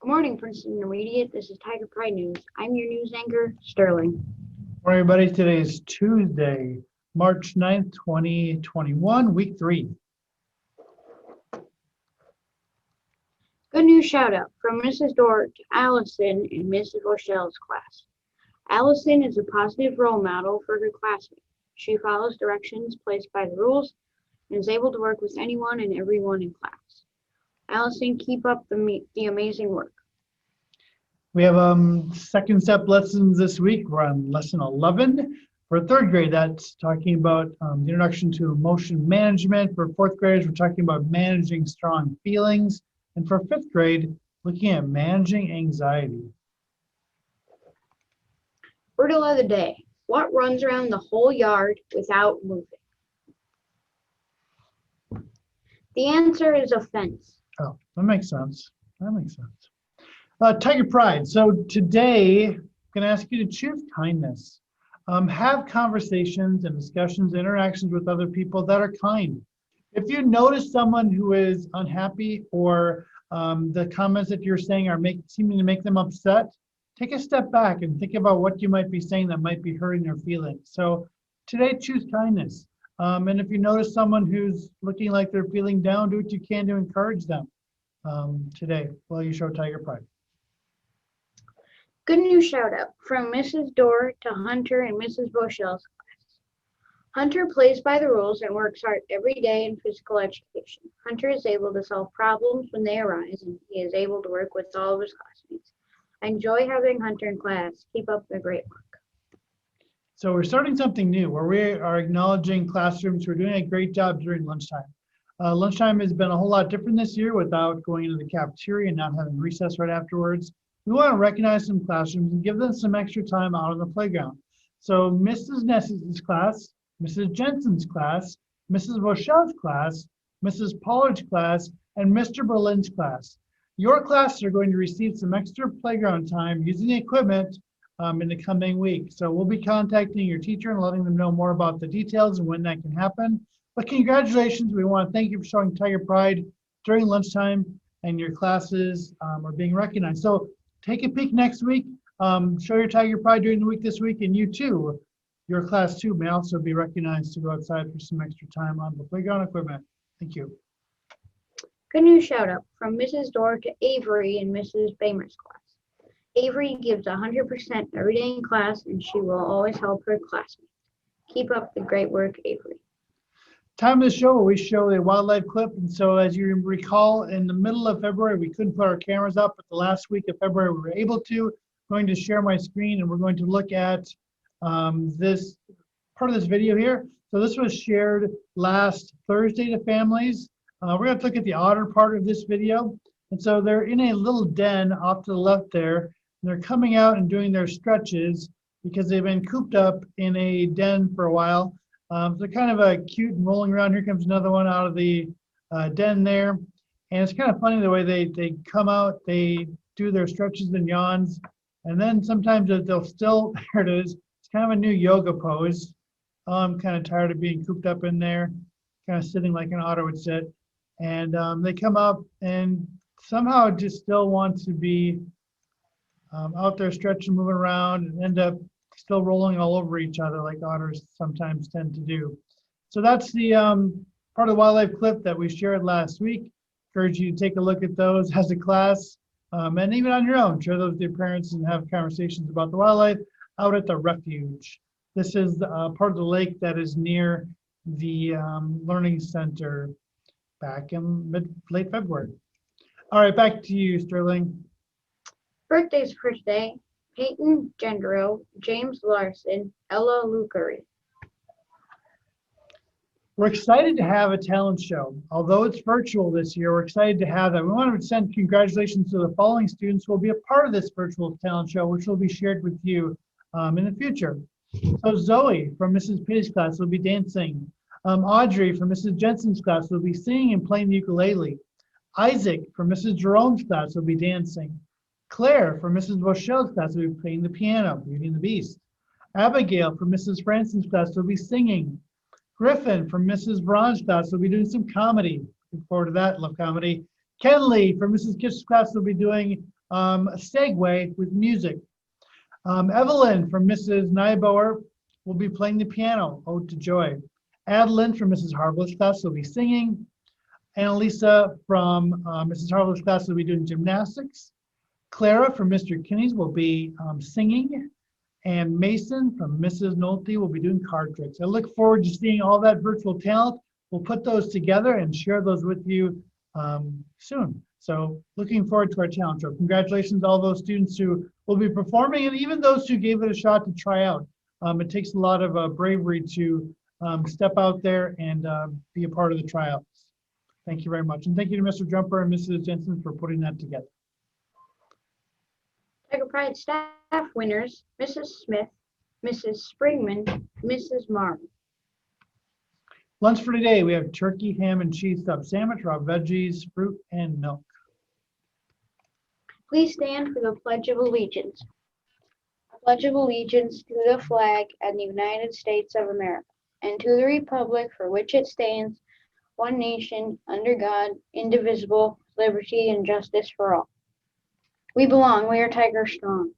Morning, Princeton Intermediate. This is Tiger Pride News. I'm your news anchor, Sterling. Morning, everybody. Today is Tuesday, March 9th, 2021, week 3. Good news shout out from Mrs. Dorr to Allison in Mrs. Rochelle's class. Allison is a positive role model for her classmates. She follows directions placed by the rules and is able to work with anyone and everyone in class. Allison, keep up the amazing work. We have second step lessons this week. We're on lesson 11 for third grade. That's talking about the introduction to emotion management. For fourth graders, we're talking about managing strong feelings. And for fifth grade, looking at managing anxiety. Riddle of the day. What runs around the whole yard without moving? The answer is a fence. Oh, that makes sense. That makes sense. Tiger Pride. So today, I'm going to ask you to choose kindness. Have conversations and discussions, interactions with other people that are kind. If you notice someone who is unhappy or the comments that you're saying are seeming to make them upset, take a step back and think about what you might be saying that might be hurting their feelings. So today, choose kindness. And if you notice someone who's looking like they're feeling down, do what you can to encourage them today while you show Tiger Pride. Good news shout out from Mrs. Dorr to Hunter in Mrs. Rochelle's class. Hunter plays by the rules and works hard every day in physical education. Hunter is able to solve problems when they arise, and he is able to work with all of his classmates. I enjoy having Hunter in class. Keep up the great work. So we're starting something new where we are acknowledging classrooms who are doing a great job during lunchtime. Lunchtime has been a whole lot different this year without going into the cafeteria and not having recess right afterwards. We want to recognize some classrooms and give them some extra time out on the playground. So Mrs. Ness's class, Mrs. Jensen's class, Mrs. Rochelle's class, Mrs. Pollard's class, and Mr. Berlin's class. Your classes are going to receive some extra playground time using the equipment in the coming week. So we'll be contacting your teacher and letting them know more about the details and when that can happen. But congratulations, we want to thank you for showing Tiger Pride during lunchtime, and your classes are being recognized. So take a peek next week, show your Tiger Pride during the week this week, and you too, your class too, may also be recognized to go outside for some extra time on the playground equipment. Thank you. Good news shout out from Mrs. Dorr to Avery in Mrs. Bamer's class. Avery gives 100% every day in class, and she will always help her classmates. Keep up the great work, Avery. Time of the show where we show a wildlife clip. And so as you recall, in the middle of February, we couldn't put our cameras up, but the last week of February, we were able to. I'm going to share my screen, and we're going to look at this part of this video here. So this was shared last Thursday to families. We're going to look at the otter part of this video. And so they're in a little den off to the left there. And they're coming out and doing their stretches because they've been cooped up in a den for a while. They're kind of cute and rolling around. Here comes another one out of the den there. And it's kind of funny the way they come out, they do their stretches and yawns. And then sometimes they'll still, there it is. It's kind of a new yoga pose. I'm kind of tired of being cooped up in there, kind of sitting like an otter would sit. And they come up and somehow just still want to be out there stretching, moving around, and end up still rolling all over each other like otters sometimes tend to do. So that's the part of the wildlife clip that we shared last week. Encourage you to take a look at those as a class, and even on your own, share those with your parents and have conversations about the wildlife out at the refuge. This is part of the lake that is near the Learning Center back in late February. All right, back to you, Sterling. Birthdays for today: Peyton Gendro, James Larson, Ella Lucari. We're excited to have a talent show. Although it's virtual this year, we're excited to have that. We want to send congratulations to the following students who will be a part of this virtual talent show, which will be shared with you in the future. So Zoe from Mrs. Pitty's class will be dancing. Audrey from Mrs. Jensen's class will be singing and playing the ukulele. Isaac from Mrs. Jerome's class will be dancing. Claire from Mrs. Rochelle's class will be playing the piano, Beauty and the Beast. Abigail from Mrs. Franson's class will be singing. Griffin from Mrs. Braun's class will be doing some comedy. Look forward to that, love comedy. Kenley from Mrs. Kitch's class will be doing a segue with music. Evelyn from Mrs. Nyboer will be playing the piano, Ode to Joy. Adeline from Mrs. Harville's class will be singing. Annalisa from Mrs. Harville's class will be doing gymnastics. Clara from Mr. Kinney's will be singing. And Mason from Mrs. Nolte will be doing card tricks. I look forward to seeing all that virtual talent. We'll put those together and share those with you soon. So looking forward to our talent show. Congratulations to all those students who will be performing and even those who gave it a shot to try out. It takes a lot of bravery to step out there and be a part of the tryouts. Thank you very much. And thank you to Mr. Jumper and Mrs. Jensen for putting that together. Tiger Pride staff winners, Mrs. Smith, Mrs. Springman, Mrs. Martin. Lunch for today, we have turkey, ham, and cheese stuffed sandwich, raw veggies, fruit, and milk. Please stand for the Pledge of Allegiance. I pledge of allegiance to the flag of the United States of America and to the republic for which it stands, one nation, under God, indivisible, liberty and justice for all. We belong, we are Tiger Strong.